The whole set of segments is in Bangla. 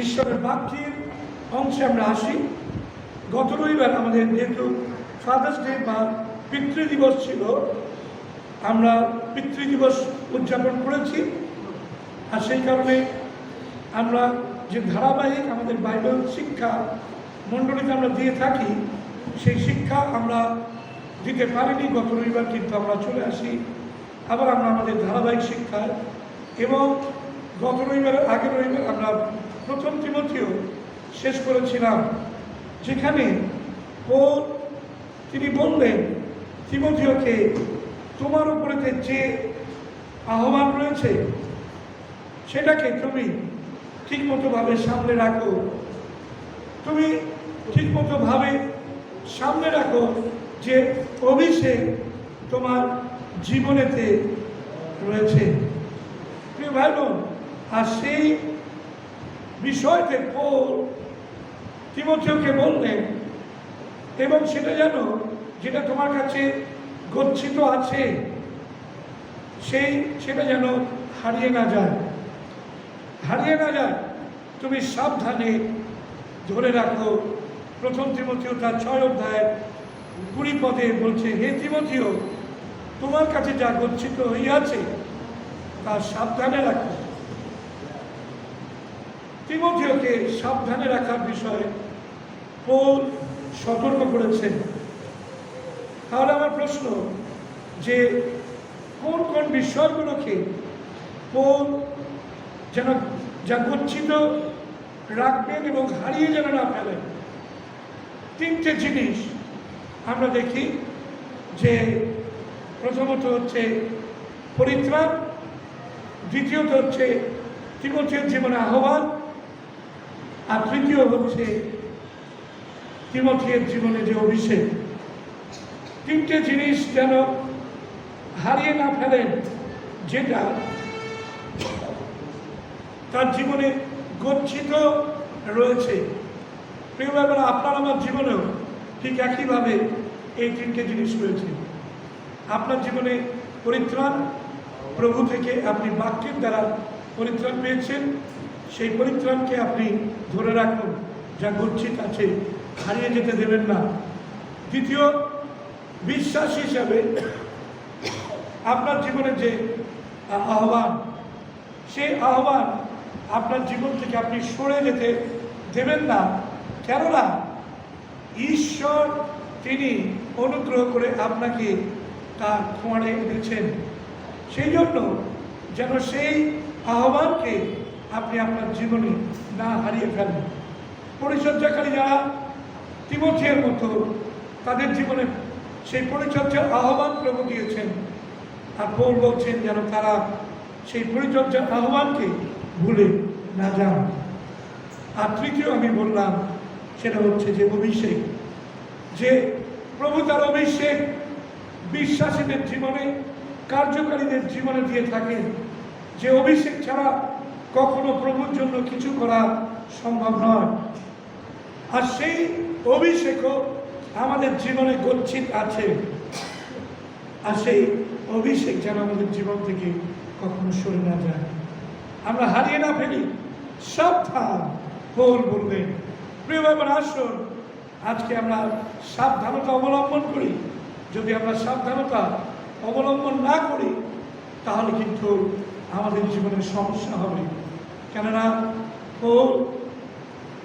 ঈশ্বরের বাক্যের অংশে আমরা আসি। গত রবিবার আমাদের যেহেতু ফাদার্স ডে বা পিতৃদিবস ছিল, আমরা পিতৃদিবস উদযাপন করেছি। আর সেই কারণে আমরা যে ধারাবাহিক আমাদের বাইবেল শিক্ষা মণ্ডলীতে আমরা দিয়ে থাকি, সেই শিক্ষা আমরা দিতে পারিনি গত রবিবার, কিন্তু আমরা চলে আসি আবার আমরা আমাদের ধারাবাহিক শিক্ষায়। এবং গত রবিবারের আগের রবিবার আমরা প্রথম তিমথিও শেষ করেছিলাম, যেখানে তিনি বললেন তিমথিওকে, তোমার উপরেতে যে আহ্বান রয়েছে সেটাকে তুমি ঠিকমতোভাবে সামনে রাখো, তুমি ঠিকমতোভাবে সামনে রাখো, যে অভিষেক তোমার জীবনেতে রয়েছে। প্রিয় ভাই বোন, আর সেই বিষয়তে তিমথিওকে বললেন, এবং সেটা জানো যেটা তোমার কাছে গচ্ছিত আছে সেটা যেন হারিয়ে না যায়, তুমি সাবধানে ধরে রাখো। প্রথম তিমথিও তার 6 অধ্যায় 20 পদে বলছে, হে তিমথিও, তোমার কাছে যা গচ্ছিত হইয়াছে তা সাবধানে রাখো। তিমথিওকে সাবধানে রাখার বিষয়ে পৌল সতর্ক করেছেন। তাহলে আমার প্রশ্ন, যে কোন কোন বিষয়গুলোকে পৌল যেন যা গচ্ছিত রাখবেন এবং হারিয়ে যেন না ফেলেন। 3টে জিনিস আমরা দেখি, যে প্রথমত হচ্ছে পরিত্রাণ, দ্বিতীয়ত হচ্ছে তিমথিওর জীবনে আহ্বান, আর তৃতীয় হচ্ছে তিমথিওর জীবনে যে অভিষেক। 3টে জিনিস যেন হারিয়ে না ফেলেন, যেটা তার জীবনে গচ্ছিত রয়েছে। প্রিয় ভাইরা, আপনার আমার জীবনেও ঠিক একইভাবে এই 3টে জিনিস রয়েছে। আপনার জীবনে পরিত্রাণ, প্রভু থেকে আপনি বাক্যের দ্বারা পরিত্রাণ পেয়েছেন, সেই পরিত্রাণকে আপনি ধরে রাখুন, যা গচ্ছিত আছে হারিয়ে যেতে দেবেন না। দ্বিতীয়, বিশ্বাস হিসাবে আপনার জীবনে যে আহ্বান, সেই আহ্বান আপনার জীবন থেকে আপনি সরে যেতে দেবেন না। কেননা ঈশ্বর তিনি অনুগ্রহ করে আপনাকে তার খোঁয়াড়ে এনেছেন, সেই জন্য যেন সেই আহ্বানকে আপনি আপনার জীবনে না হারিয়ে ফেলেন। পরিচর্যাকারী যারা তিমথিওর মতো, তাদের জীবনে সেই পরিচর্যার আহ্বান প্রভু দিয়েছেন, আর পৌল বলছেন যেন তারা সেই পরিচর্যার আহ্বানকে ভুলে না যান। আর তৃতীয় আমি বললাম, সেটা হচ্ছে যে অভিষেক, যে প্রভু তার অভিষেক বিশ্বাসীদের জীবনে, কার্যকারীদের জীবনে দিয়ে থাকেন, যে অভিষেক ছাড়া কখনো প্রভুর জন্য কিছু করা সম্ভব নয়। আর সেই অভিষেকও আমাদের জীবনে গচ্ছিত আছে, আর সেই অভিষেক যেন আমাদের জীবন থেকে কখনো সরে না যায়, আমরা হারিয়ে না ফেলি। সাবধান, পৌল বললেন। প্রিয় ভাইবার, আসুন আজকে আমরা সাবধানতা অবলম্বন করি। যদি আমরা সাবধানতা অবলম্বন না করি, তাহলে কিন্তু আমাদের জীবনে সমস্যা হবে। কেননা পৌল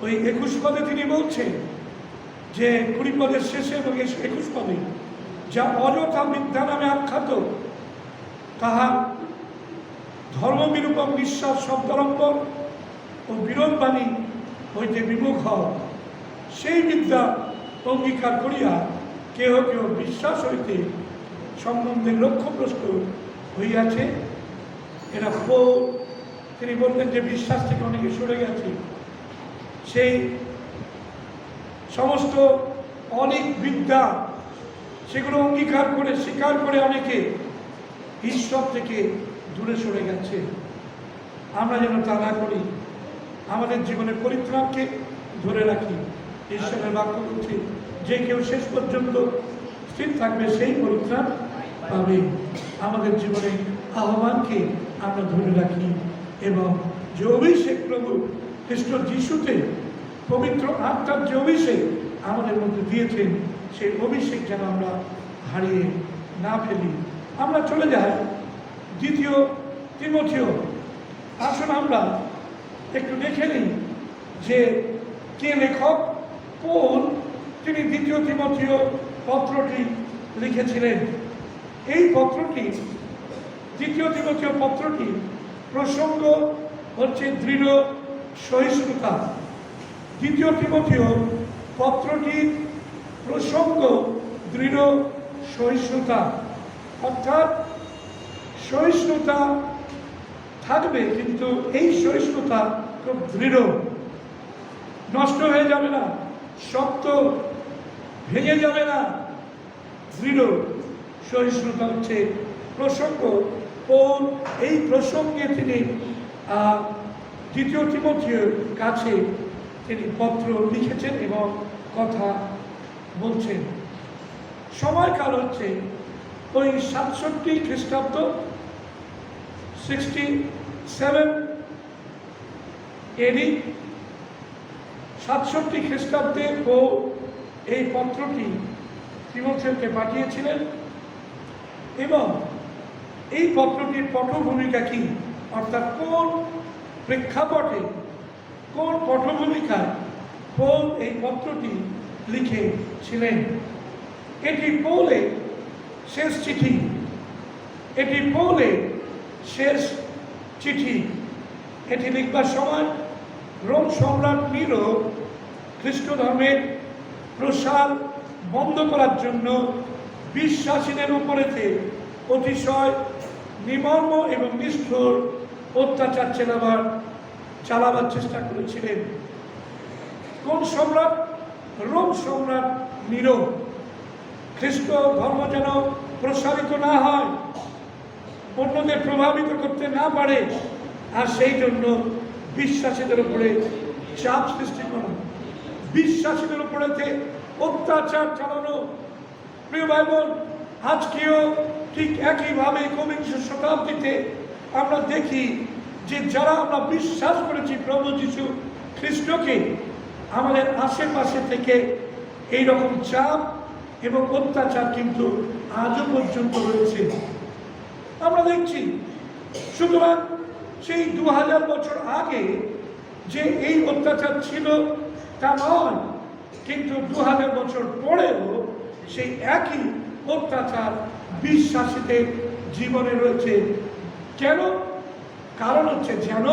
ওই 21 পদে তিনি বলছেন, যে 20 পদের শেষে এবং 21 পদে, যা অযথা মিথ্যা নামে আখ্যাত, তাহার ধর্মবিরূপক বিশ্বাস শব্দালম্বন ও বিরোধবাণী হইতে বিমুখ হও, সেই বিদ্যা অঙ্গীকার করিয়া কেহ কেহ বিশ্বাস হইতে সম্বন্ধে লক্ষ্যভ্রষ্ট হইয়াছে। এরা তিনি বললেন যে বিশ্বাস থেকে অনেকে সরে গেছে, সেই সমস্ত অনেক বিদ্যা সেগুলো অঙ্গীকার করে স্বীকার করে অনেকে ঈশ্বর থেকে দূরে সরে গেছে। আমরা যেন তা না করি, আমাদের জীবনের পরিত্রাণকে ধরে রাখি। ঈশ্বরের বাক্য বলছে, যে কেউ শেষ পর্যন্ত স্থির থাকবে সেই পরিত্রাণ পাবে। আমাদের জীবনে আহ্বানকে আমরা ধরে রাখি, এবং যে অভিষেক প্রভু খ্রিস্ট যিশুতে পবিত্র আত্মার যে অভিষেক আমাদের মধ্যে দিয়েছেন, সেই অভিষেক যেন আমরা হারিয়ে না ফেলি। আমরা চলে যাই 2 তিমথিও। আসুন আমরা একটু দেখে নিই যে কে লেখক। পৌল তিনি 2 তিমথিও পত্রটি লিখেছিলেন। এই পত্রটি 2 তিমথিও পত্রটি প্রসঙ্গ হচ্ছে দৃঢ় সহিষ্ণুতা। 2 তিমথিও পত্রটির প্রসঙ্গ দৃঢ় সহিষ্ণুতা, অর্থাৎ সহিষ্ণুতা থাকবে, কিন্তু এই সহিষ্ণুতা খুব দৃঢ়, নষ্ট হয়ে যাবে না, শক্ত ভেঙে যাবে না। দৃঢ় সহিষ্ণুতা হচ্ছে প্রসঙ্গ। পৌল এই প্রসঙ্গে তিনি 2 তিমথিওর কাছে তিনি পত্র লিখেছেন এবং কথা বলছেন। সময়কাল হচ্ছে ওই 67 খ্রিস্টাব্দ, 67 AD। 67 খ্রিস্টাব্দে পৌল এই পত্রটি তিমথিওকে পাঠিয়েছিলেন এবং এই পত্রটির পটভূমিকা কি, অর্থাৎ কোন প্রেক্ষাপটে, কোন পটভূমিকায় পৌল এই পত্রটি লিখেছিলেন। এটি পৌলের শেষ চিঠি, এটি পৌলের শেষ চিঠি। এটি লিখবার সময় রোম সম্রাট নিরো খ্রিস্ট ধর্মের প্রসার বন্ধ করার জন্য বিশ্বাসীদের উপরেতে অতিশয় নিমর্ম এবং নিষ্ঠুর অত্যাচার চালাবার চেষ্টা করেছিলেন। কোন সম্রাট? রোম সম্রাট নিরো। খ্রিস্ট ধর্ম যেন প্রসারিত না হয়, অন্যদের প্রভাবিত করতে না পারে, আর সেই জন্য বিশ্বাসীদের উপরে চাপ সৃষ্টি করা, বিশ্বাসীদের উপরেতে অত্যাচার চালানো। প্রিয় ভাই বোন, আজকেও ঠিক একইভাবে 21 শতাব্দীতে আমরা দেখি যে যারা আমরা বিশ্বাস করেছি প্রভু যীশু খ্রিস্টকে, আমাদের আশেপাশে থেকে এই রকম চাপ এবং অত্যাচার কিন্তু আজও পর্যন্ত রয়েছে, আমরা দেখছি। সুতরাং সেই 2000 বছর আগে যে এই অত্যাচার ছিল তা নয়, কিন্তু 2000 বছর পরেও সেই একই অত্যাচার বিশ্বাসীদের জীবনে রয়েছে। কেন? কারণ হচ্ছে যেন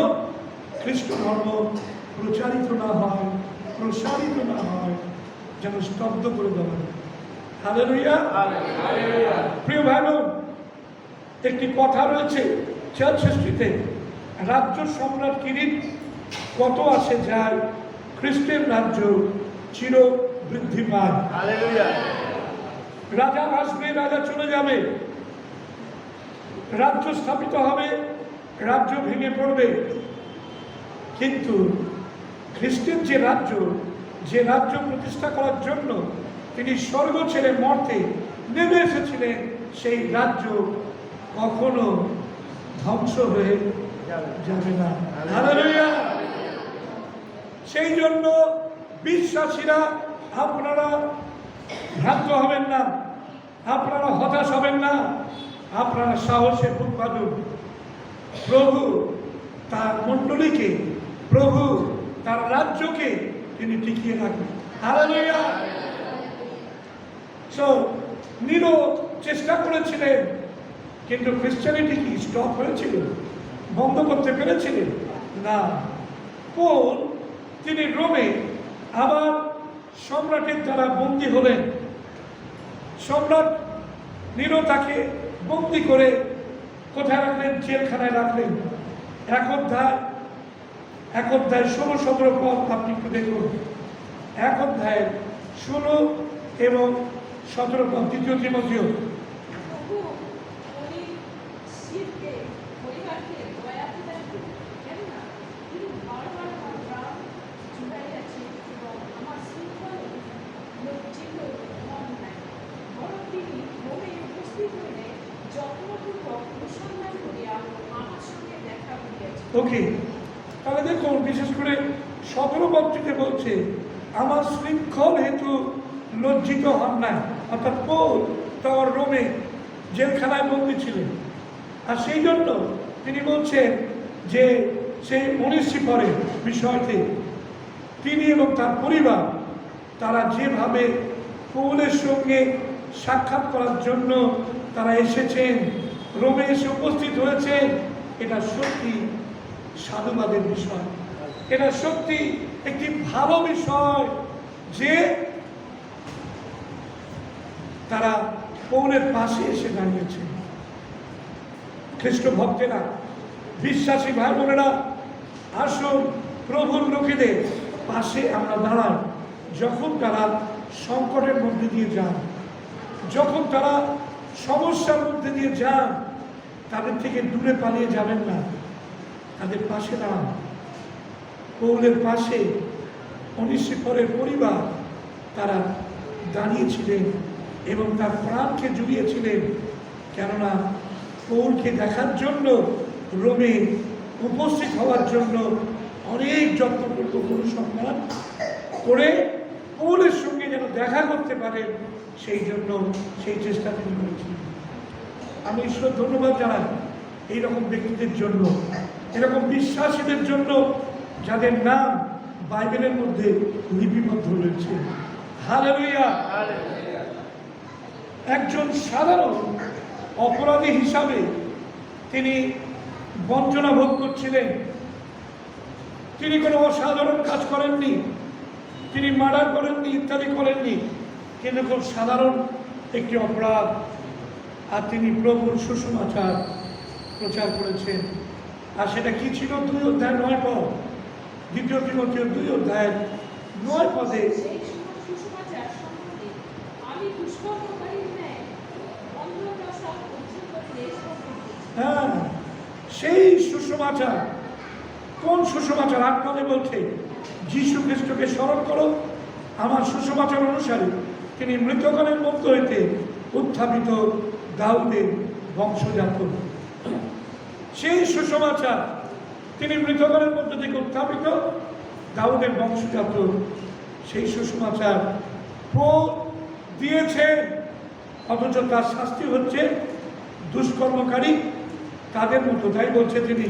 খ্রিস্ট ধর্ম প্রচারিত না হয়, প্রসারিত না হয়, যেন স্তব্ধ করে দেওয়া হয়। হালেলুয়া। প্রিয় ভাই বোন, একটি কথা রয়েছে চার্চ হিস্ট্রিতে, রাজ্য সম্রাট কিরিট কত আসে যায়, খ্রিস্টের রাজ্য চির বৃদ্ধি পায়। রাজা আসবে, রাজা চলে যাবে, রাজ্য স্থাপিত হবে, রাজ্য ভেঙে পড়বে, কিন্তু খ্রিস্টের যে রাজ্য প্রতিষ্ঠা করার জন্য তিনি স্বর্গ ছেড়ে মর্তে নেমে এসেছিলেন, সেই রাজ্য কখনো ধ্বংস হয়ে যাবে না। হালেলুয়া। সেই জন্য বিশ্বাসীরা আপনারা ভ্রান্ত হবেন না, আপনারা হতাশ হবেন না, আপনারা সাহসে বুক বাঁধুন। প্রভু তার মণ্ডলীকে, প্রভু তার রাজ্যকে তিনি টিকিয়ে রাখবেন। হালেলুয়া। সো নিরো চেষ্টা করেছিলেন, কিন্তু খ্রিস্টানিটি কি স্টপ হয়েছিল, বন্ধ করতে পেরেছিলেন না। পৌল তিনি রোমে আবার সম্রাটের দ্বারা বন্দী হলেন। সম্রাট নিরো তাকে বন্দী করে কোথায় রাখলেন? জেলখানায় রাখলেন। এক অধ্যায় 16-17 পদ আপনি একটু দেখুন। 1 অধ্যায় 16 এবং 17 পদ, 2 তিমথিও। ওকে, তাহলে দেখুন, বিশেষ করে 17 পত্রিকে বলছে, আমার শৃঙ্খল হেতু লজ্জিত হন না। অর্থাৎ পৌল তার রোমে জেলখানায় বন্দী ছিলেন, আর সেই জন্য তিনি বলছেন যে সেই অনিশ্চিপরের বিষয়তে তিনি এবং তার পরিবার তারা যেভাবে পৌলের সঙ্গে সাক্ষাৎ করার জন্য তারা এসেছেন, রোমে এসে উপস্থিত হয়েছেন, এটা সত্যি সাধুবাদের বিষয়। এটা সত্যি একটি ভালো বিষয় যে তারা পৌলের পাশে এসে দাঁড়িয়েছে। খ্রিস্ট ভক্তেরা, বিশ্বাসী ভাই বোনেরা, আসুন প্রভুর লোকেদের পাশে আমরা দাঁড়াই। যখন তারা সংকটের মধ্যে দিয়ে যান, যখন তারা সমস্যার মধ্যে দিয়ে যান, তাদের থেকে দূরে পালিয়ে যাবেন না, তাদের পাশে দাঁড়ান। পৌলের পাশে অনিশ্চিপরের পরিবার তারা দাঁড়িয়েছিলেন এবং তার প্রাণকে জুড়িয়েছিলেন, কেননা পৌলকে দেখার জন্য রোমে উপস্থিত হওয়ার জন্য অনেক যত্নপূর্বক অনুসন্ধান করে পৌলের সঙ্গে যেন দেখা করতে পারেন, সেই জন্য সেই চেষ্টা তিনি করেছিলেন। আমি ঈশ্বর ধন্যবাদ জানাই এইরকম ব্যক্তিদের জন্য, এরকম বিশ্বাসীদের জন্য যাদের নাম বাইবেলের মধ্যে লিপিবদ্ধ রয়েছে। হালেলুয়া। একজন সাধারণ অপরাধী হিসাবে তিনি বঞ্চনা ভোগ করছিলেন। তিনি কোনো অসাধারণ কাজ করেননি, তিনি মার্ডার করেননি, ইত্যাদি করেননি, কিন্তু খুব সাধারণ একটি অপরাধ, আর তিনি প্রভুর সুসমাচার প্রচার করেছেন। আর সেটা কি ছিল? 2 অধ্যায় 9 পদ, 2 তিমোথেয় 2 অধ্যায় 9 পদে হ্যাঁ, সেই সুসমাচার। কোন সুসমাচার? 8 পদে বলছে, যীশু খ্রিস্টকে স্মরণ করো, আমার সুসমাচার অনুসারে তিনি মৃতগণের মধ্য হইতে উত্থাপিত দাউদের বংশজাত। সেই সুসমাচার, তিনি মৃতগণের মধ্য থেকে উত্থাপিত দাউদের বংশজাত, সেই সুসমাচার পৌল দিয়েছে, অথচ তার শাস্তি হচ্ছে দুষ্কর্মকারী তাদের মতো। তাই বলছে তিনি,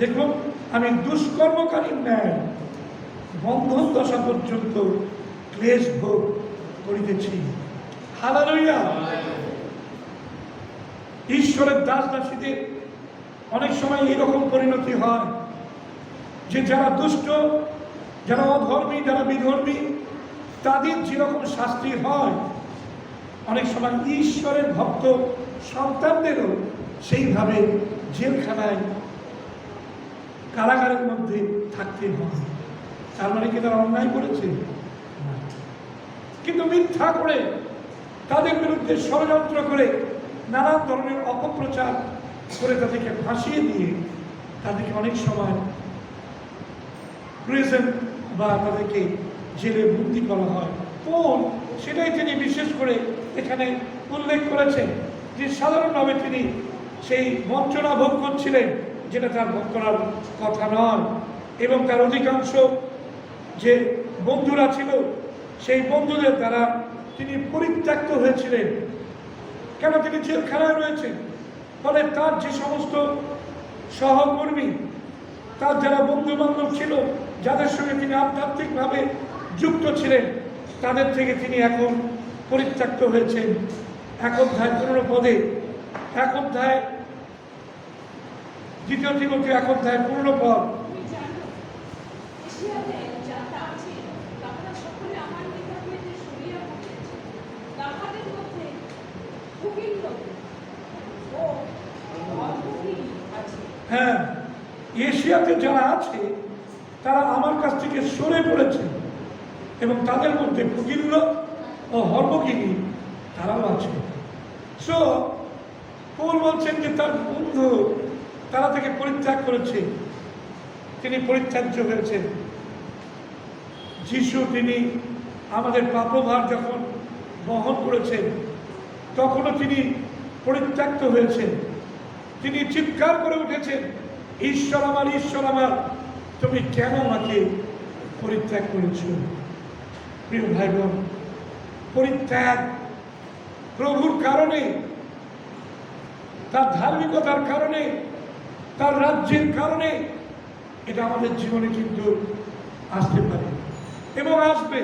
দেখুন আমি দুষ্কর্মকারীর ন্যায় বন্ধন দশা পর্যন্ত ক্লেশ ভোগ করিতেছি। হালেলুয়া। ঈশ্বরের দাস দাসীদের অনেক সময় এইরকম পরিণতি হয় যে যারা দুষ্ট, যারা অধর্মী, যারা বিধর্মী, তাদের যেরকম শাস্তি হয়, অনেক সময় ঈশ্বরের ভক্ত সন্তানদেরও সেইভাবে জেলখানায়, কারাগারের মধ্যে থাকতে হয়। তার মানে কি তারা অন্যায় করেছে? কিন্তু মিথ্যা করে, তাদের বিরুদ্ধে ষড়যন্ত্র করে, নানান ধরনের অপপ্রচার করে তাদেরকে ফাঁসিয়ে দিয়ে তাদেরকে অনেক সময় প্রিজন বা তাদেরকে জেলে বন্দি করা হয়। পৌল সেটাই তিনি বিশেষ করে এখানে উল্লেখ করেছেন যে সাধারণভাবে তিনি সেই বঞ্চনা ভোগ করছিলেন, যেটা তার ভোগ করার কথা নয়, এবং তার অধিকাংশ যে বন্ধুরা ছিল সেই বন্ধুদের দ্বারা তিনি পরিত্যক্ত হয়েছিলেন। কেন? তিনি জেলখানায় রয়েছেন। ফলে তার যে সমস্ত সহকর্মী, তার যারা বন্ধু বান্ধব ছিল, যাদের সঙ্গে তিনি আধ্যাত্মিকভাবে যুক্ত ছিলেন, তাদের থেকে তিনি এখন পরিত্যক্ত হয়েছেন। 1 অধ্যায় 15 পদে, 1 অধ্যায় 2 তিমোথেয় 1 অধ্যায় 15 পদ, হ্যাঁ, এশিয়াতে যারা আছে তারা আমার কাছ থেকে সরে পড়েছে, এবং তাদের মধ্যে কুকিল্য ও হর্মগিনী তারাও আছে। সো পৌল বলছেন যে তার বন্ধু তারা থেকে পরিত্যাগ করেছে, তিনি পরিত্যাজ্য হয়েছেন। যিশু তিনি আমাদের পাপভার যখন বহন করেছেন, তখনও তিনি পরিত্যক্ত হয়েছেন। তিনি চিৎকার করে উঠেছেন, ঈশ্বর আমার, ঈশ্বর আমার, তুমি কেন আমাকে পরিত্যাগ করেছ। প্রিয় ভাই বোন, পরিত্যাগ প্রভুর কারণে, তার ধার্মিকতার কারণে, তার রাজ্যের কারণে এটা আমাদের জীবনে কিন্তু আসতে পারে এবং আসবে।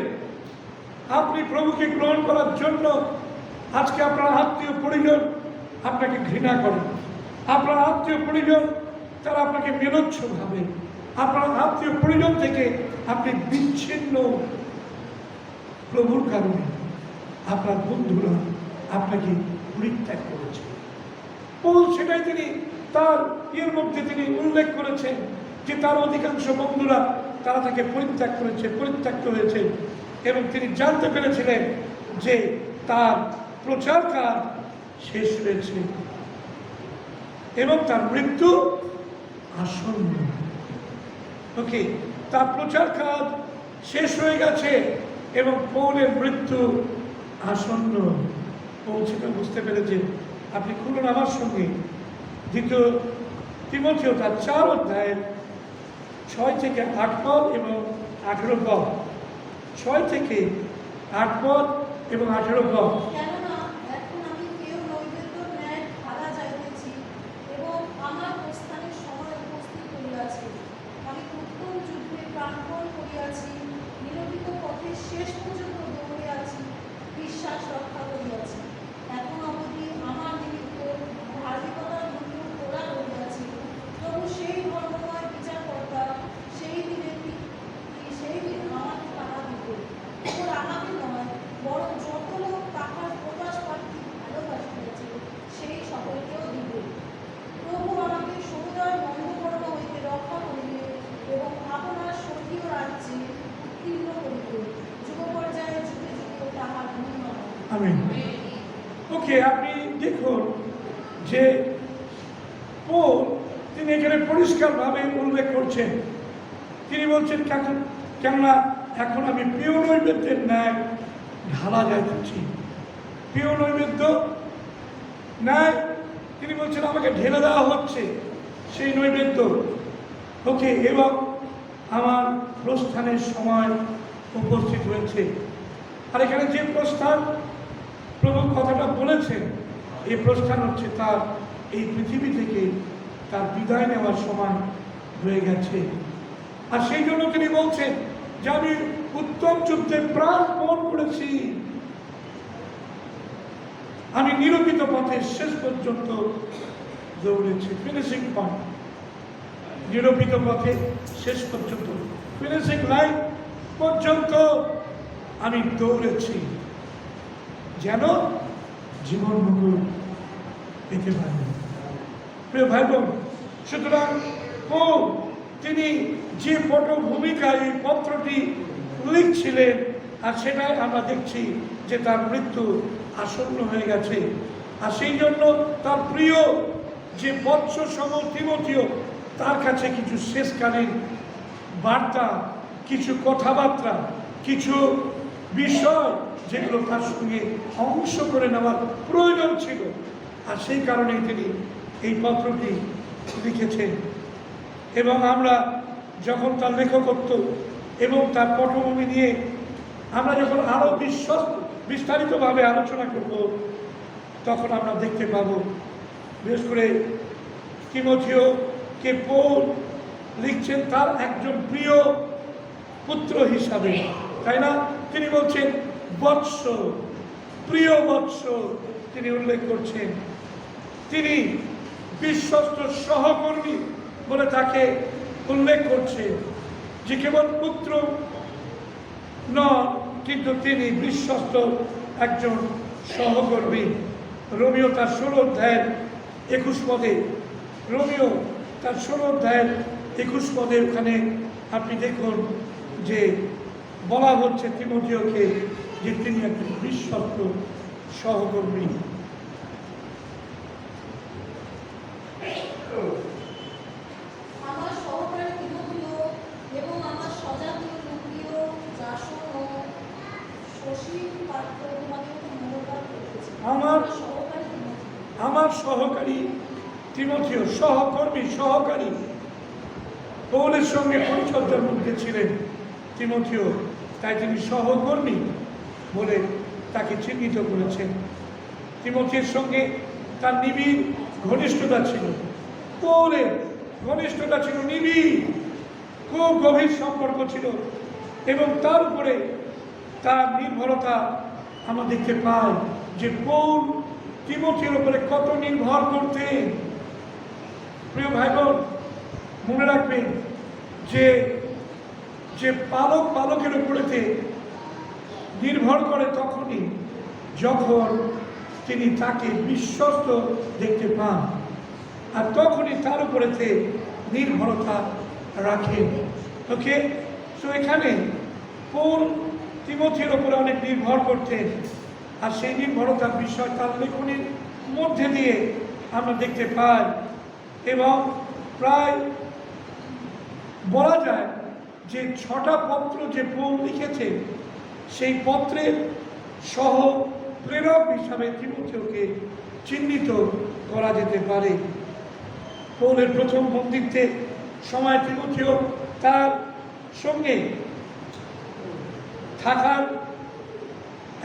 আপনি প্রভুকে গ্রহণ করার জন্য আজকে আপনার আত্মীয় পরিজন আপনাকে ঘৃণা করে, আপনার আত্মীয় পরিজন তারা আপনাকে মেলচ্ছ ভাবে, আপনার আত্মীয় পরিজন থেকে আপনি বিচ্ছিন্ন। প্রভুর কারণে আপনার বন্ধুরা আপনাকে পরিত্যাগ করেছে। পৌল সেটাই তিনি তার ইয়ের মধ্যে তিনি উল্লেখ করেছেন যে তার অধিকাংশ বন্ধুরা তারা তাকে পরিত্যাগ করেছে, পরিত্যক্ত হয়েছে এবং তিনি জানতে পেরেছিলেন যে তার প্রচার কাজ শেষ হয়েছে এবং তার মৃত্যু আসন্ন। ওকে, তার প্রচার কাজ শেষ হয়ে গেছে এবং পৌলের মৃত্যু আসন্ন। পৌল সেটা বুঝতে পেরেছে। আপনি খুলুন আমার সঙ্গে 2 তিমথিও তার 4 অধ্যায়ের 6 থেকে 8 পদ এবং 18 পদ। 6 থেকে 8 পদ এবং 18 পদ। শেষ পর্যন্ত দৌড়ে আছি, বিশ্বাস রক্ষা করিয়াছি। এখন অবধি আমার নিমিত্ত ধার্মিকতার মূল্য তোলা রহিয়াছি। প্রভু সেই ধর্মময় বিচারকর্তা, সেই দিনে আমাকে তাহা দিবে। কেবল আমাকে নয়, বরং যত লোক তাহার প্রকাশ প্রার্থী ভালোবাসিয়াছে সেই সকলকেও দিবে। প্রভু আমাকে সমুদয় মন্দকর্ম হইতে রক্ষা করিবে এবং আপনার স্বর্গীয় রাজ্যে উত্তীর্ণ করিবে। যুগ পর্যায়ে যুগে যুগে তাহার মহিমা। আমিন। ওকে, আপনি দেখুন যে পৌল তিনি এখানে পরিষ্কারভাবে উল্লেখ করছেন। তিনি বলছেন কেননা এখন আমি প্রিয় নৈবেদ্যের ন্যায় ঢালা যাইতেছি। প্রিয় নৈবেদ্য ন্যায় তিনি বলছেন আমাকে ঢেলে দেওয়া হচ্ছে সেই নৈবেদ্য। ওকে, এবং আমার প্রস্থানের সময় উপস্থিত হয়েছে। আর এখানে যে প্রস্থান প্রভু কথাটা বলেছেন, এই প্রস্থান হচ্ছে তার এই পৃথিবী থেকে তার বিদায় নেওয়ার সময় হয়ে গেছে। আর সেই জন্য তিনি বলছেন যে আমি উত্তম যুদ্ধে প্রাণপণ করেছি, আমি নিরূপিত পথে শেষ পর্যন্ত দৌড়েছি। ফিনিশিং পয়েন্ট, নিরূপিত পথে শেষ পর্যন্ত, ফিনিশিং লাইন পর্যন্ত আমি দৌড়েছি যেন জীবন মুকুল পেতে পারি। প্রিয় ভাই বোন, সুতরাং পৌল তিনি যে পটভূমিকায় এই পত্রটি লিখছিলেন, আর সেটাই আমরা দেখছি যে তার মৃত্যু আসন্ন হয়ে গেছে। আর সেই জন্য তার প্রিয় যে বৎস সম তিমথিও তার কাছে কিছু শেষকালীন বার্তা, কিছু কথাবার্তা, কিছু বিষয় যেগুলো তার সঙ্গে অংশ করে নেওয়ার প্রয়োজন ছিল। আর সেই কারণেই তিনি এই পত্রটি লিখেছেন। এবং আমরা যখন তার লেখকত্ব এবং তার পটভূমি নিয়ে আমরা যখন আরও বিস্তারিতভাবে আলোচনা করব, তখন আমরা দেখতে পাব বিশেষ করে তিমথিওকে পৌল লিখছেন তার একজন প্রিয় পুত্র হিসাবে, তাই না? তিনি বলছেন বৎস, প্রিয় বৎস তিনি উল্লেখ করছেন। তিনি বিশ্বস্ত সহকর্মী বলে তাকে উল্লেখ করছে, যে কেবল পুত্র নন, কিন্তু তিনি বিশ্বস্ত একজন সহকর্মী। রোমিও তার 16 অধ্যায়ের 21 পদে, রোমিও তার 16 অধ্যায়ের 21 পদে ওখানে আপনি দেখুন যে বলা হচ্ছে তিমথিওকে যে তিনি একজন বিশ্বস্ত সহকর্মী। আমার সহকারী তিমথিও এবং আমার স্বজাতীয় লুকিও জাসন ও শশীর পাত্র তোমাকে মনোভাব করেছে। আমার সহকারী তিমথিও, সহকর্মী, সহকারী পৌলের সঙ্গে পরিচর্যার মধ্যে ছিলেন। তিমথিও, তাই তিনি সহকর্মী বলে তাকে চিহ্নিত করেছেন। তিমথির সঙ্গে তার নিবিড় ঘনিষ্ঠতা ছিল, পৌলের ঘনিষ্ঠতা ছিল নিবিড়, খুব গভীর সম্পর্ক ছিল, এবং তার উপরে তার নির্ভরতা আমরা দেখতে পাই যে পৌল তিমথির উপরে কত নির্ভর করতেন। প্রিয় ভাই বোন, মনে রাখবেন যে যে পালক পালকের উপরেতে নির্ভর করে তখনই যখন তিনি তাকে বিশ্বস্ত দেখতে পান, আর তখনই তার উপরেতে নির্ভরতা রাখেন। ওকে, তো এখানে পৌল তিমথির উপরে অনেক নির্ভর করতেন, আর সেই নির্ভরতার বিষয় তার লেখনীর মধ্যে দিয়ে আমরা দেখতে পাই। এবং প্রায় বলা যায় যে 6টা পত্র যে পৌল লিখেছে, সেই পত্রের সহ প্রেরক হিসাবে তিমথিওকে চিহ্নিত করা যেতে পারে। পৌলের প্রথম বন্দিত্বের সময় তিমথিও তার সঙ্গে থাকার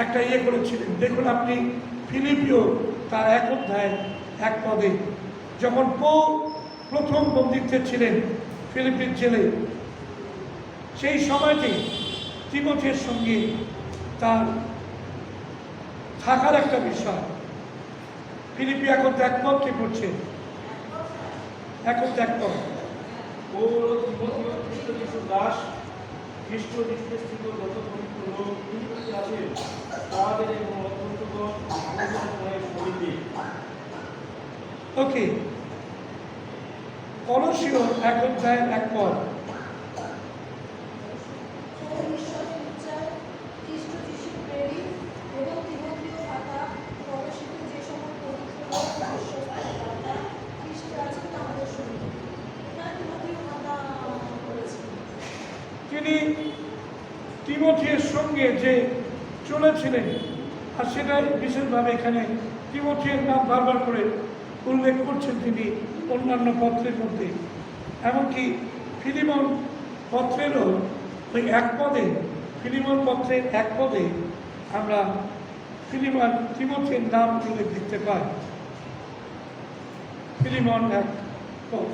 একটা করেছিলেন। দেখুন আপনি ফিলিপিও তার 1 অধ্যায় 1 পদে, যখন পৌল প্রথম বন্দিত্বে ছিলেন ফিলিপির জেলে, সেই সময়তে তিমথির সঙ্গে তার থাকার একটা বিষয়। ফিলিপি 1 অধ্যায় 1 পদ কি করছে? 1 অধ্যায় 1 পদ। পৌল ও তিমথিও খ্রিস্ট যিশুর দাস, খ্রিস্ট যিশুতে স্থিত যত পবিত্র লোক ফিলিপ্পিতে আছে, তাহাদের এবং অত্যন্তগণ আমাদের সমিতি। ওকে, কলসীয় 1 অধ্যায় 1 পদ। তিনি তিমথির সঙ্গে যে চলেছিলেন, আর সেটাই বিশেষভাবে এখানে তিমথির নাম বারবার করে উল্লেখ করছেন তিনি অন্যান্য পত্রের মধ্যে। এমনকি ফিলিমন পত্রেরও ওই 1 পদে, ফিলিমন পত্রের 1 পদে আমরা ফিলিমন তিমথির নাম উল্লেখ দেখতে পাই। ফিলিমন 1 পদ।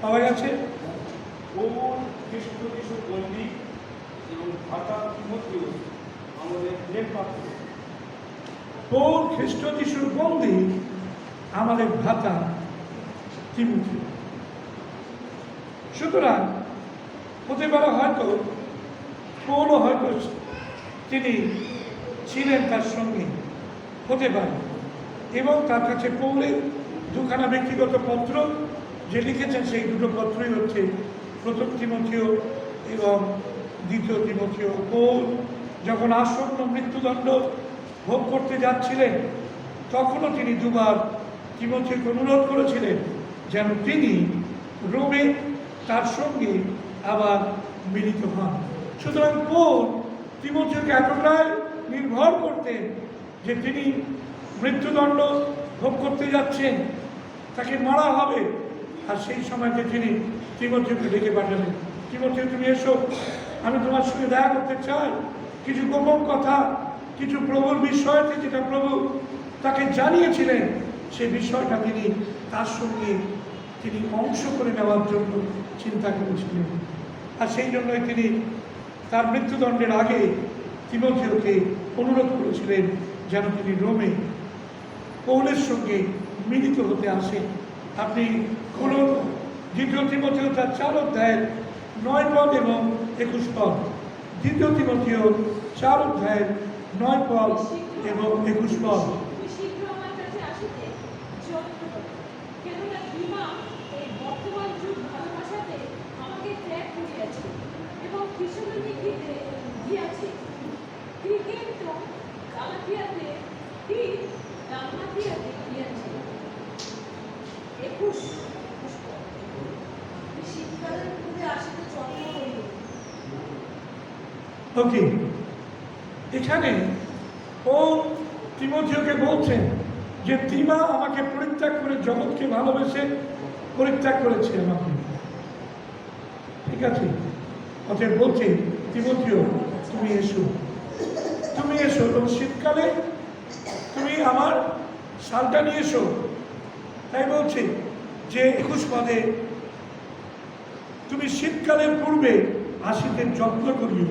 পাওয়া গেছে? পৌল খ্রিস্ট যিশুর বন্দী এবং ভ্রাতা তিমথিও আমাদের প্রেমপাত্র। পৌল খ্রিস্ট যিশুর বন্দী, আমাদের ভ্রাতা তিমথিও। সুতরাং হতে পারে হয়তো পৌলও হয়তো তিনি ছিলেন তার সঙ্গে, হতে পারে, এবং তার কাছে পৌলের 2খানা ব্যক্তিগত পত্র যে লিখেছেন, সেই 2টো পত্রই হচ্ছে 1 তিমথিও এবং 2 তিমথিও। পৌল যখন আসন্ন মৃত্যুদণ্ড ভোগ করতে যাচ্ছিলেন, তখনও তিনি 2বার তিমথিওকে অনুরোধ করেছিলেন যেন তিনি রোমে তার সঙ্গে আবার মিলিত হন। সুতরাং পৌল তিমথিওকে এতটাই নির্ভর করতেন যে তিনি মৃত্যুদণ্ড ভোগ করতে যাচ্ছেন, তাকে মারা হবে, আর সেই সময়তে তিনি তিমথিওকে ডেকে পাঠালেন, তিমথিও তুমি এসো, আমি তোমার সঙ্গে দেখা করতে চাই। কিছু গোপন কথা, কিছু প্রভুর বিষয়তে যেটা প্রভু তাকে জানিয়েছিলেন, সেই বিষয়টা তিনি তার সঙ্গে তিনি অংশ করে নেওয়ার জন্য চিন্তা করেছিলেন। আর সেই জন্যই তিনি তার মৃত্যুদণ্ডের আগে তিমথিওকে অনুরোধ করেছিলেন যেন তিনি রোমে পৌলের সঙ্গে মিলিত হতে আসেন। আপনি খুলুন 2 তিমথিও তার 4 অধ্যায়ের 9 পদ এবং 21 পদ। 2 তিমথিও 4 অধ্যায়ের 9 পদ এবং 21 পদ। ওকে, এখানে পৌল তিমথিওকে বলছেন যে তিমা আমাকে পরিত্যাগ করে জগৎকে ভালোবেসে পরিত্যাগ করেছে আমাকে, ঠিক আছে? অতএব বলছে তিমথিও তুমি এসো, তুমি এসো, এবং শীতকালে তুমি আমার শালটা নিয়ে এসো। তাই বলছে যে 21 পদে, তুমি শীতকালের পূর্বে আসিতে যত্ন করিও।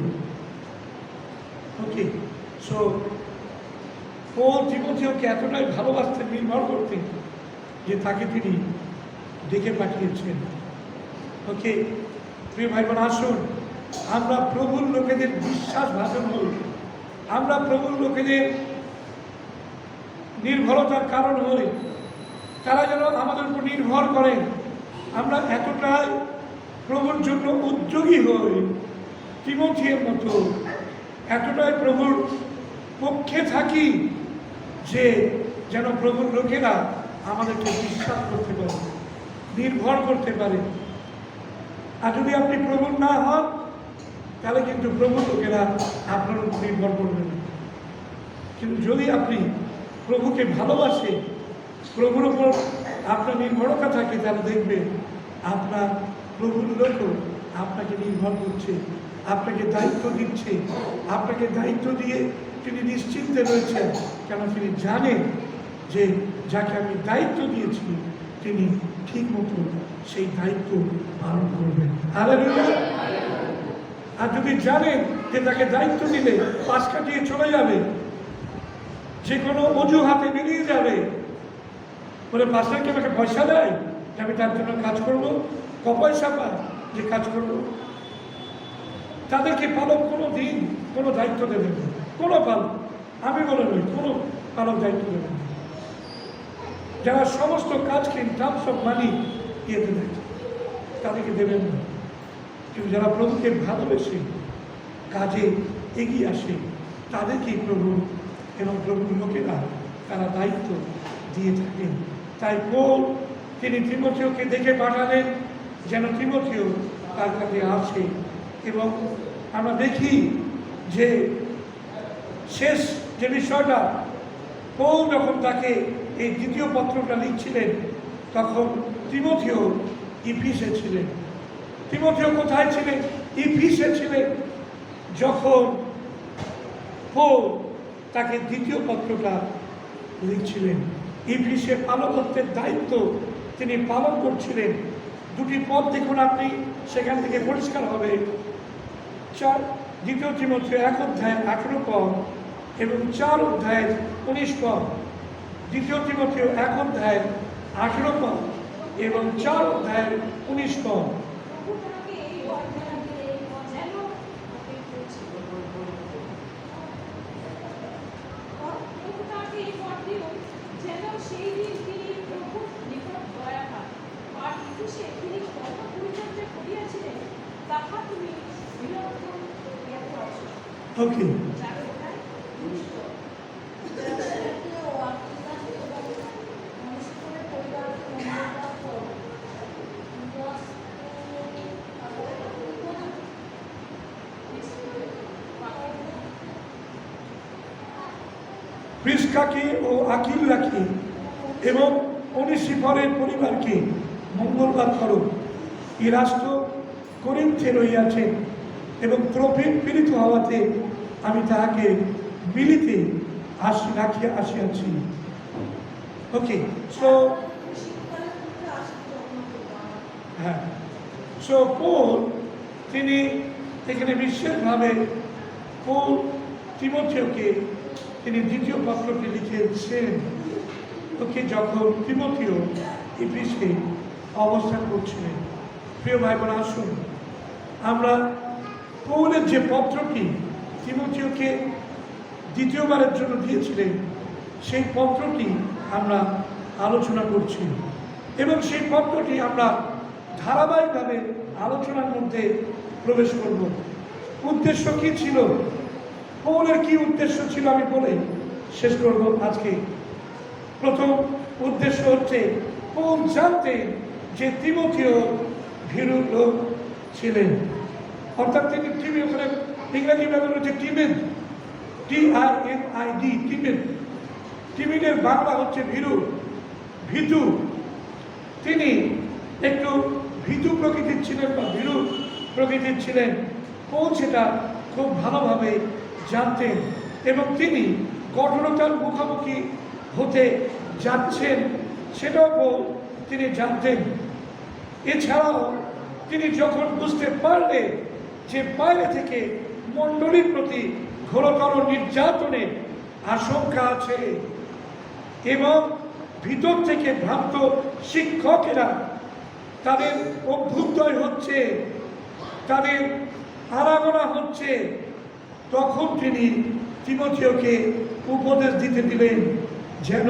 ওকে, সো পৌল তিমথিওকে এতটাই ভালোবাসতেন, নির্ভর করতেন, যে তাকে তিনি ডেকে পাঠিয়েছেন। ওকে, প্রিয় ভাই বোন, আসুন আমরা প্রভুর লোকেদের বিশ্বাস ভাজন হই, আমরা প্রভুর লোকেদের নির্ভরতার কারণ হই, তারা যেন আমাদের উপর নির্ভর করে। আমরা এতটাই প্রভুর জন্য উদ্যোগী হই তিমথিয়ের মতো, এতটাই প্রভুর পক্ষে থাকি যে যেন প্রভুর লোকেরা আমাদেরকে বিশ্বাস করতে পারে, নির্ভর করতে পারে। আর যদি আপনি প্রভুর না হন, তাহলে কিন্তু প্রভুর লোকেরা আপনার উপর নির্ভর করবে না। কিন্তু যদি আপনি প্রভুকে ভালোবাসে, প্রভুর উপর আপনার নির্ভরতা থাকে, তাহলে দেখবেন আপনার প্রভুর লোকও আপনাকে নির্ভর করছে, আপনাকে দায়িত্ব দিচ্ছে, আপনাকে দায়িত্ব দিয়ে তিনি নিশ্চিন্তে রয়েছেন। কেন? তিনি জানেন যে যাকে আমি দায়িত্ব দিয়েছি তিনি ঠিক মতো সেই দায়িত্ব পালন করবেন। হালেলুয়া। আর যদি জানেন যে তাকে দায়িত্ব দিলে পাশ কাটিয়ে চলে যাবে, যে কোনো অজুহাতে বেরিয়ে যাবে, বলে পাশে কি আমাকে পয়সা দেয় যে আমি তার জন্য কাজ করবো, পয়সা পায় যে কাজ করবো, তাদেরকে পালক কোনো দিন কোনো দায়িত্ব দেবেন না। কোনো পালক, আমি বলে নই, কোনো পালক দায়িত্ব দেবেন না। যারা সমস্ত কাজকে টার্মস অফ মানি ইয়েতে দেয়, তাদেরকে দেবেন না। কিন্তু যারা প্রভুকে ভালোবেসে কাজে এগিয়ে আসে, তাদেরকেই প্রভু এবং প্রভুর লোকেরা তারা দায়িত্ব দিয়ে থাকেন। তাই পৌল তিনি তিমথিওকে দেখে পাঠালেন যেন তিমথিও তার কাছে আসে। এবং আমরা দেখি যে শেষ যে বিষয়টা, পৌল যখন তাকে এই দ্বিতীয় পত্রটা লিখছিলেন, তখন তিমথিও ইফিসে ছিলেন। তিমথিও কোথায় ছিলেন? ইফিসে ছিলেন। যখন পৌল তাকে দ্বিতীয় পত্রটা লিখছিলেন, ইফিসে পালকত্বের দায়িত্ব তিনি পালন করছিলেন। দুটি পদ দেখুন আপনি, সেখান থেকে পরিষ্কার হবে। দ্বিতীয় তিমথিও 1 অধ্যায়ের 18 পদ এবং 4 অধ্যায়ের 19 পদ। দ্বিতীয় তিমথিও 1 অধ্যায়ের 18 পদ এবং 4 অধ্যায়ের 19 পদ। ওকে, প্রিস্কাকে ও আকিল্লাকে এবং ওনেসিফরের পরিবারকে মঙ্গলবার করো। ইরাস্তো করিন্থে রহিয়াছেন এবং ত্রোফিম পীড়িত হওয়াতে আমি তাহাকে মিলিতে রাখিয়া আসিয়াছি। ওকে, সো হ্যাঁ, সো পৌল তিনি এখানে বিশেষভাবে পৌল তিমথিওকে তিনি দ্বিতীয় পত্রটি লিখেছেন। ওকে, যখন তিমথিও ইফিসে অবস্থান করছিলেন। প্রিয় ভাই বোন, আসুন আমরা পৌলের যে পত্রটি তিমথিওকে দ্বিতীয়বারের জন্য দিয়েছিলেন, সেই পত্রটি আমরা আলোচনা করছি এবং সেই পত্রটি আমরা ধারাবাহিকভাবে আলোচনার মধ্যে প্রবেশ করব। উদ্দেশ্য কি ছিল, পৌলের কি উদ্দেশ্য ছিল, আমি বলে শেষ করব আজকে। প্রথম উদ্দেশ্য হচ্ছে, পৌল জানতেন যে তিমথিও ভীরু লোক ছিলেন, অর্থাৎ তিনি ওখানে ইংরেজি ব্যবহার হচ্ছে টিমেড, TIMID, টিমিড। টিমিডের বাংলা হচ্ছে ভীরু, ভীতু। তিনি একটু ভীতু প্রকৃতির ছিলেন বা ভীরু প্রকৃতির ছিলেন। পৌল সেটা খুব ভালোভাবে জানতেন এবং তিনি কঠোরতার মুখোমুখি হতে যাচ্ছেন সেটাও পৌল তিনি জানতেন। এছাড়াও তিনি যখন বুঝতে পারলেন যে বাইরে থেকে মণ্ডলীর প্রতি ঘোরতর নির্যাতনের আশঙ্কা আছে এবং ভিতর থেকে ভ্রান্ত শিক্ষকেরা তাদের অভ্যুদয় হচ্ছে, তাদের আনাগোনা হচ্ছে, তখন তিনি তিমথিওকে উপদেশ দিতে দিলেন যেন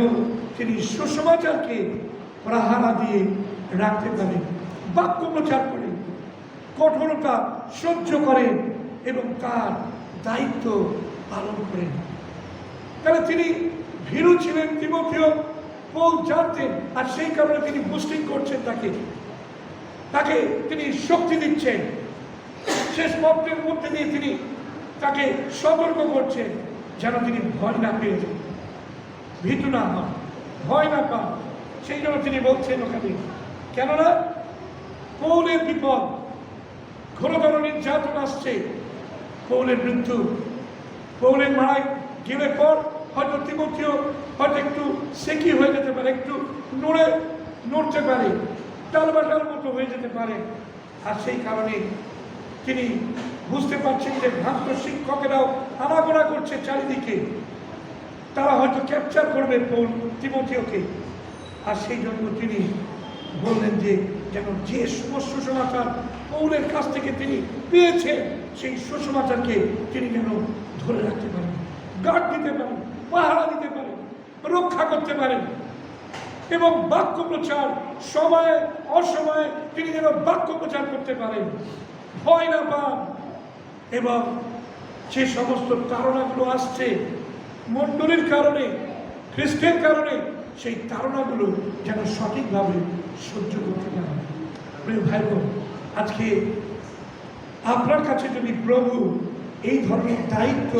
তিনি সুসমাচারকে পাহারা দিয়ে রাখতে পারেন, বাক্য প্রচার করেন, কঠোরতা সহ্য করেন এবং তার দায়িত্ব পালন করেন। তাহলে তিনি ভীরু ছিলেন তিমথিও, পৌল জানতেন, আর সেই কারণে তিনি বুস্টিং করছেন, তাকে তিনি শক্তি দিচ্ছেন। শেষ পত্রের মধ্যে দিয়ে তিনি তাকে সতর্ক করছেন যেন তিনি ভয় না পেয়ে যান, ভীতু না হন, ভয় না পান। সেই জন্য তিনি বলছেন ওখানে, কেননা পৌলের বিপদ, ঘোরতর নির্যাতন আসছে, পৌলের মৃত্যু, পৌলের মারা গেলে পর হয়তো তিমথিও হয়তো একটু সেকি হয়ে যেতে পারে, একটু নড়তে পারে, টালবাটাল মতো হয়ে যেতে পারে। আর সেই কারণে তিনি বুঝতে পারছেন যে ভ্রান্ত শিক্ষকেরাও আনাগোনা করছে চারিদিকে, তারা হয়তো ক্যাপচার করবে পৌল তিমথিওকে। আর সেই জন্য তিনি বললেন যে যেন যে সমস্ত সুসমাচার পৌলের কাছ থেকে তিনি পেয়েছেন সেই সুসমাচারকে তিনি যেন ধরে রাখতে পারেন, গার্ড দিতে পারেন, পাহারা দিতে পারেন, রক্ষা করতে পারেন এবং বাক্য প্রচার সময়ে অসময়ে তিনি যেন বাক্য প্রচার করতে পারেন, ভয় না পান। এবং যে সমস্ত তাড়নাগুলো আসছে মণ্ডলীর কারণে, খ্রিস্টের কারণে, সেই তাড়নাগুলো যেন সঠিকভাবে সহ্য করতে পারেন। প্রিয় ভাই বোন, আজকে আপনার কাছে যদি প্রভু এই ধরনের দায়িত্ব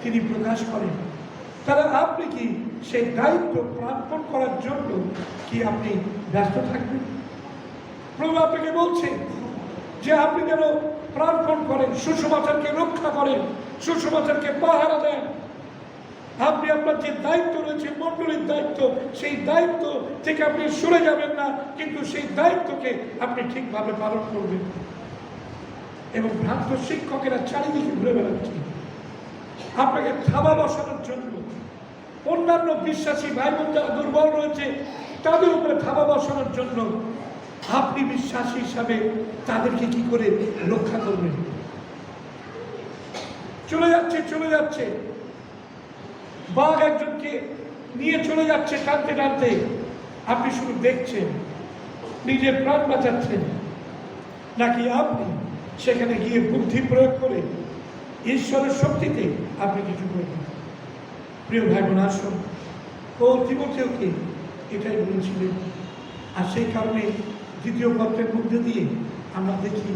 তিনি প্রকাশ করেন, তাহলে আপনি কি সেই দায়িত্ব প্রার্পণ করার জন্য কি আপনি ব্যস্ত থাকবেন? প্রভু আপনাকে বলছেন যে আপনি যেন প্রার্পণ করেন, সুসমাচারকে রক্ষা করেন, সুসমাচারকে পাহারা দেন। আপনি আপনার যে দায়িত্ব রয়েছে, মণ্ডলীর দায়িত্ব, সেই দায়িত্ব থেকে আপনি সরে যাবেন না, কিন্তু সেই দায়িত্বকে আপনি ঠিকভাবে পালন করবেন। এবং ভ্রান্ত শিক্ষকেরা চারিদিকে ঘুরে বেড়াচ্ছে আপনাকে থাবা বসানোর জন্য, অন্যান্য বিশ্বাসী ভাই বোন যারা দুর্বল রয়েছে তাদের উপরে থাবা বসানোর জন্য। আপনি বিশ্বাসী হিসাবে তাদেরকে কি করে রক্ষা করবেন? চলে যাচ্ছে বাঘ একজনকে নিয়ে চলে যাচ্ছে টানতে টানতে, আপনি শুধু দেখছেন, নিজের প্রাণ বাঁচাচ্ছেন, নাকি আপনি সেখানে গিয়ে বুদ্ধি প্রয়োগ করে ঈশ্বরের শক্তিতে আপনি কিছু করবেন? প্রিয় ভাই বোন, আসুন, পৌল তিমথিওকে এটাই বলেছিলেন। আর সেই কারণে দ্বিতীয় পত্রের মধ্যে দিয়ে আমরা দেখি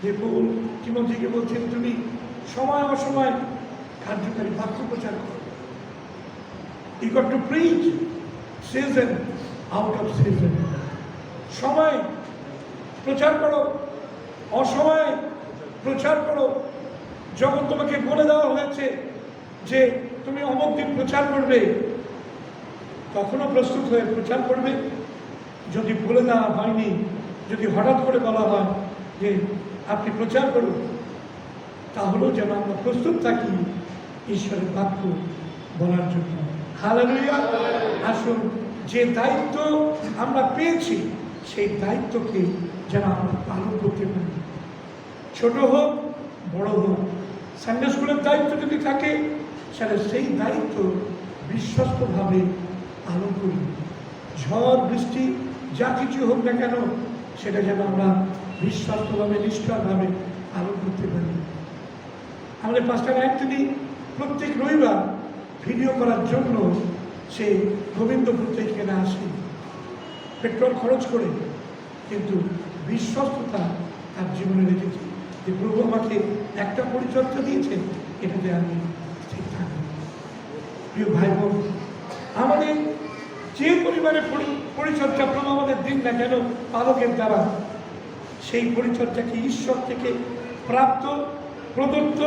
যে পৌল তিমথিকে বলছেন, তুমি সময় অসময় কার্যকারী বাক্য প্রচার করো। You got to preach season out of season. সময় প্রচার করো, অসময়ে প্রচার করো। যখন তোমাকে বলে দেওয়া হয়েছে যে তুমি অমুক দিন প্রচার করবে, তখনও প্রস্তুত হয়ে প্রচার করবে। যদি বলে দেওয়া হয়নি, যদি হঠাৎ করে বলা হয় যে আপনি প্রচার করুন, তাহলেও যেন আমরা প্রস্তুত থাকি ঈশ্বরের বাক্য বলার জন্য। হালেলুয়া! আসুন, যে দায়িত্ব আমরা পেয়েছি সেই দায়িত্বকে যেন আমরা পালন করতে পারি, ছোট হোক বড় হোক। সানডে স্কুলের দায়িত্ব যদি থাকে তাহলে সেই দায়িত্ব বিশ্বস্তভাবে পালন করি। ঝড় বৃষ্টি যা কিছু হোক না কেন, সেটা যেন আমরা বিশ্বস্তভাবে, নিষ্ঠাভাবে পালন করতে পারি। আমাদের পাস্টার অ্যান্টনি প্রত্যেক রবিবার ভিডিও করার জন্য সে গোবিন্দপুর থেকে এখানে আসে, পেট্রোল খরচ করে, কিন্তু বিশ্বস্ততা তার জীবনে রেখেছে যে প্রভু আমাকে একটা পরিচর্যা দিয়েছেন, এটাতে আমি ঠিক থাকবো। প্রিয় ভাই বোন, আমাদের যে পরিবারের পরিচর্যা প্রভু আমাদের দিন না কেন পালকের দ্বারা, সেই পরিচর্যাকে ঈশ্বর থেকে প্রাপ্ত প্রদত্ত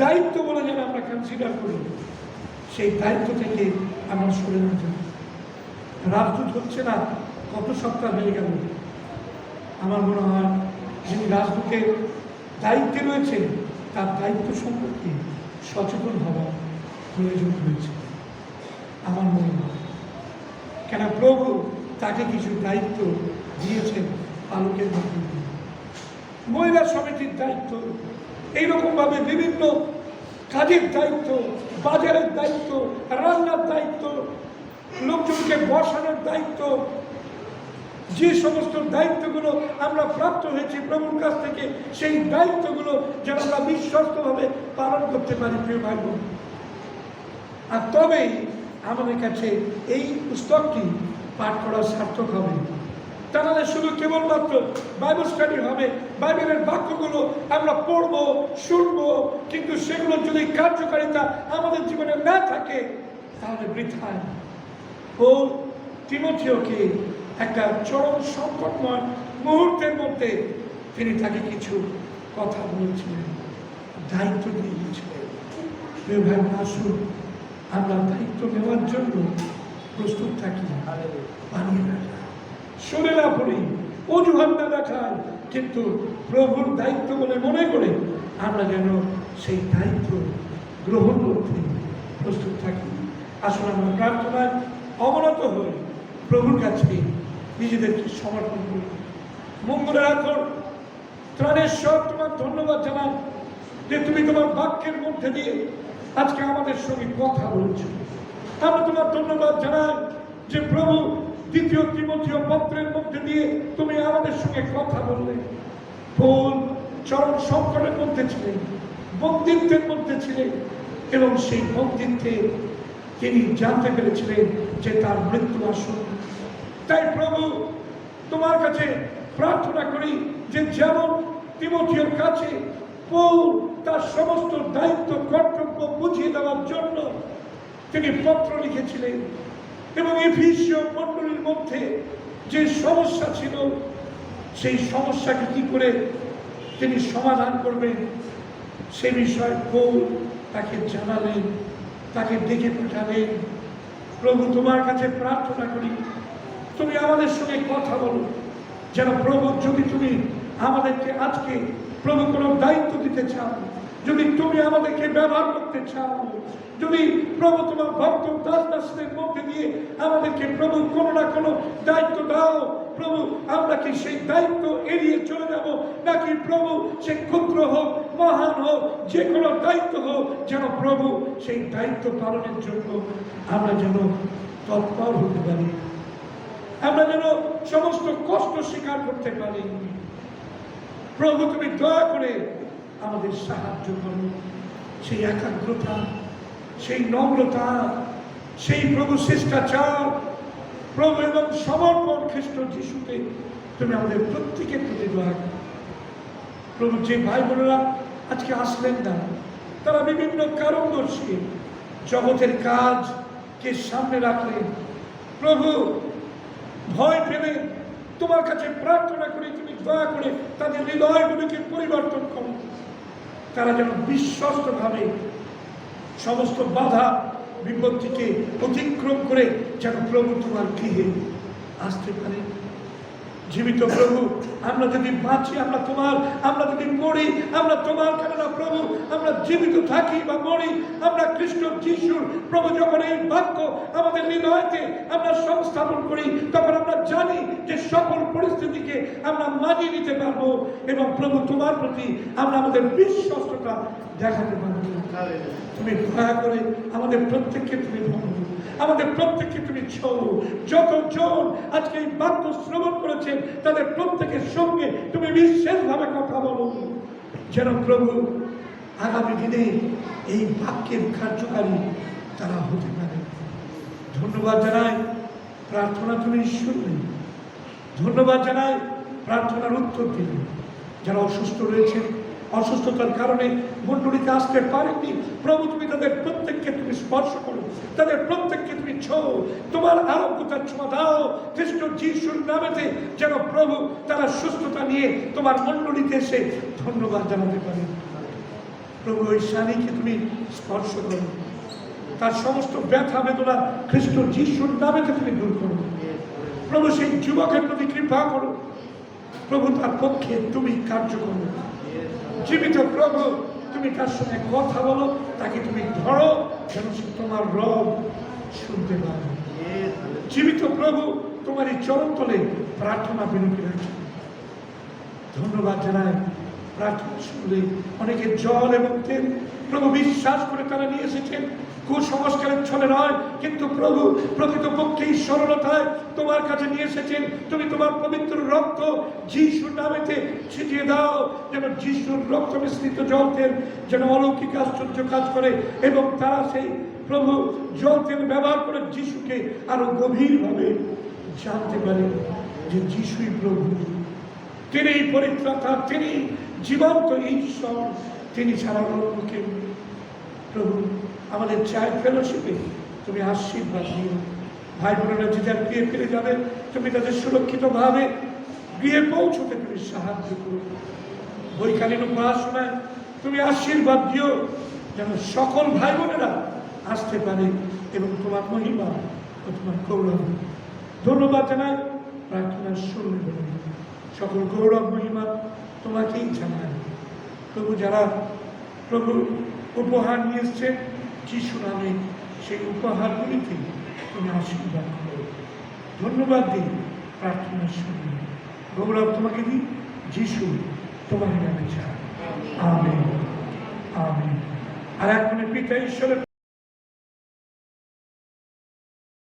দায়িত্ব বলে যেন আমরা কনসিডার করি, সেই দায়িত্ব থেকে আমরা সরে না যাই। রাজদূত হচ্ছে না, কত সপ্তাহ হয়ে গেল। আমার মনে হয় যিনি রাজদূতের দায়িত্বে রয়েছেন তার দায়িত্ব সম্পর্কে সচেতন হওয়া প্রয়োজন রয়েছে আমার মনে হয়। কেন প্রভু তাকে কিছু দায়িত্ব দিয়েছেন পালকের মধ্যে। মহিলা সমিতির দায়িত্ব, এইরকমভাবে বিভিন্ন কাজের দায়িত্ব, বাজারের দায়িত্ব, রান্নার দায়িত্ব, লোকজনকে বসানোর দায়িত্ব, যে সমস্ত দায়িত্বগুলো আমরা প্রাপ্ত হয়েছি প্রভুর কাছ থেকে, সেই দায়িত্বগুলো যেন আমরা বিশ্বস্তভাবে পালন করতে পারি প্রিয় ভাই বোন। আর তবেই আমাদের কাছে এই পুস্তকটি পাঠ করা সার্থক হবে। তা নাহলে শুধু কেবলমাত্র বাইবেল স্টাডি হবে, বাইবেলের বাক্যগুলো আমরা পড়বো শুনবো, কিন্তু সেগুলো যদি কার্যকারিতা আমাদের জীবনে না থাকে তাহলে বৃথায়। পৌল তিমথিওকে একটা চরম সংকটময় মুহূর্তের মধ্যে তিনি তাকে কিছু কথা বলেছিলেন, দায়িত্ব দিয়ে দিয়েছিলেন। প্রিয় ভাই, আসুন আমরা দায়িত্ব নেওয়ার জন্য প্রস্তুত থাকি, বানিয়ে রাখা, সরে না পড়ি, অজুহাত না দেখাই, কিন্তু প্রভুর দায়িত্ব বলে মনে করে আমরা যেন সেই দায়িত্ব গ্রহণ করতে প্রস্তুত থাকি। আসলে আমরা প্রার্থনায় অবনত হই, প্রভুর কাছে নিজেদেরকে সমর্পণ করি। মঙ্গলের আখর ত্রাণেশ্বর, তোমার ধন্যবাদ জানাই যে তুমি তোমার বাক্যের মধ্যে দিয়ে আজকে আমাদের সঙ্গে কথা বলছো। আমরা তোমার ধন্যবাদ জানাই যে প্রভু দ্বিতীয় তিমথিও পত্রের মধ্যে দিয়ে তুমি আমাদের সঙ্গে কথা বললে। পৌল চরম সংকটের মধ্যে ছিলেন, বন্দিত্বের মধ্যে ছিলেন, এবং সেই বন্দিত্বে তিনি জানতে পেরেছিলেন যে তার মৃত্যু আসন্ন। তাই প্রভু তোমার কাছে প্রার্থনা করি যে যেমন তিমথিওর কাছে পৌল তার সমস্ত দায়িত্ব কর্তব্য বুঝিয়ে দেওয়ার জন্য তিনি পত্র লিখেছিলেন, এবং এফিসীয় মণ্ডলীর মধ্যে যে সমস্যা ছিল সেই সমস্যাকে কি করে তিনি সমাধান করবেন সে বিষয়ে পৌল তাকে জানালেন, তাকে ডেকে পাঠালেন। প্রভু তোমার কাছে প্রার্থনা করি তুমি আমাদের সঙ্গে কথা বলো, যেন প্রভু যদি তুমি আমাদেরকে আজকে প্রভু কোনো দায়িত্ব দিতে চাও, যদি তুমি আমাদেরকে ব্যবহার করতে চাও, যদি প্রভু তোমার ভক্ত দাস দাসদের মধ্যে দিয়ে আমাদেরকে প্রভু কোনো না কোনো দায়িত্ব দাও, প্রভু আমরা কি সেই দায়িত্ব এড়িয়ে চলে যাব, নাকি প্রভু সে ক্ষুদ্র হোক মহান হোক যে কোনো দায়িত্ব হোক, যেন প্রভু সেই দায়িত্ব পালনের জন্য আমরা যেন তৎপর হতে পারি, আমরা যেন সমস্ত কষ্ট স্বীকার করতে পারি। প্রভু তুমি দয়া করে আমাদের সাহায্য করো, সেই একাগ্রতা, সেই নম্রতা, সেই প্রভু শিষ্টাচার প্রভু এবং সমর্পণ খ্রিস্ট যিশুতে তুমি আমাদের প্রত্যেকের প্রতি দয়া করো। প্রভু যে ভাই বোনেরা আজকে আসলেন না, তারা বিভিন্ন কারণ দর্শী জগতের কাজকে সামনে রাখলেন, প্রভু ভয় পেলে তোমার কাছে প্রার্থনা করি তুমি দয়া করে তাদের হৃদয়গুলিকে পরিবর্তন করো, তারা যেন বিশ্বস্তভাবে সমস্ত বাধা বিপত্তিকে অতিক্রম করে যেন প্রভু তোমার গৃহে আসতে পারে। জীবিত প্রভু, আমরা যদি বাঁচি আমরা তোমার, আমরা যদি মরি আমরা তোমার, কেননা প্রভু আমরা জীবিত থাকি বা মরি আমরা খ্রিস্ট যিশুর। প্রভু যখন এই বাক্য আমাদের হৃদয়তে আমরা সংস্থাপন করি তখন আমরা জানি যে সকল পরিস্থিতিকে আমরা মানিয়ে নিতে পারবো, এবং প্রভু তোমার প্রতি আমরা আমাদের বিশ্বস্ততা দেখাতে পারবো। তুমি দয়া করে আমাদের প্রত্যেককে তুমি ধন্য, আমাদের প্রত্যেককে তুমি ছোঁও। যতজন আজকে এই বাক্য শ্রবণ করেছেন তাদের প্রত্যেকের সঙ্গে তুমি বিশেষভাবে কথা বলো, যেন প্রভু আগামী দিনে এই বাক্যের কার্যকারী তারা হতে পারে। ধন্যবাদ জানাই প্রার্থনা তুমি শুনলে, ধন্যবাদ জানাই প্রার্থনার উত্তর দিলে। যারা অসুস্থ রয়েছেন অসুস্থতার কারণে মণ্ডলীতে আসতে পারেননি, প্রভু তুমি তাদের প্রত্যেককে তুমি স্পর্শ করো, তাদের প্রত্যেককে তুমি ছোঁয়ো, তোমার আরোগ্যতার ছোঁয়া দাও খ্রিস্ট যিশুর নামেতে, যেন প্রভু তারা সুস্থতা নিয়ে তোমার মণ্ডলীতে এসে ধন্যবাদ জানাতে পারে। প্রভু ওই স্বামীকে তুমি স্পর্শ করো, তার সমস্ত ব্যথা বেদনা খ্রিস্ট যিশুর নামেতে তুমি দূর করো। প্রভু সেই যুবকের প্রতি কৃপা করো, প্রভু তার পক্ষে তুমি কার্য করো। জীবিত প্রভু তুমি তার সঙ্গে কথা বলো, তাকে তুমি ধরো, যেন সে তোমার রব শুনতে পারে। জীবিত প্রভু তোমার এই চরণ তলে প্রার্থনা বিনতি রাখি। ধন্যবাদ জানাই, প্রার্থনা শুনলে অনেকে জল এবং তেল প্রভু বিশ্বাস করে তারা নিয়ে এসেছেন, কুসংস্কারের ছলে নয়, কিন্তু প্রভু প্রকৃতপক্ষেই সরলতায় তোমার কাছে নিয়ে এসেছেন। তুমি তোমার পবিত্র রক্ত যিশুর নামেতে ছিটিয়ে দাও, যেন যিশুর রক্ত মিশ্রিত জল তেল যেন অলৌকিক আশ্চর্য কাজ করে, এবং তারা সেই প্রভু জল তেল ব্যবহার করে যিশুকে আরো গভীরভাবে জানতে পারে যে যিশুই প্রভু, তিনি পরিত্রাতা, তিনি জীবন্ত ঈশ্বর, তিনি ছাড়া অন্য কেউ। প্রভু আমাদের চাই ফেলোশিপে তুমি আশীর্বাদ দিও। ভাই বোনেরা যে যার গৃহে ফিরে যাবে, তুমি তাদের সুরক্ষিতভাবে গৃহে পৌঁছতে তুমি সাহায্য করো। বৈকালীন পড়াশোনায় তুমি আশীর্বাদ দিও, যেন সকল ভাই বোনেরা আসতে পারে এবং তোমার মহিমা ও তোমার গৌরব। ধন্যবাদ জানাই, প্রার্থনা শুনলে সকল গৌরব মহিমা তোমাকেই জানাই। প্রভু যারা প্রভু উপহার নিয়ে এসছে যিশু নামে, সেই উপহারগুলিকে তুমি আশীর্বাদ করো। ধন্যবাদ দিই, প্রার্থনা শুনি, গৌরব তোমাকে দিই, যিশু তোমার নামে চাই। Amen, amen. আর এখন পিতা ঈশ্বরের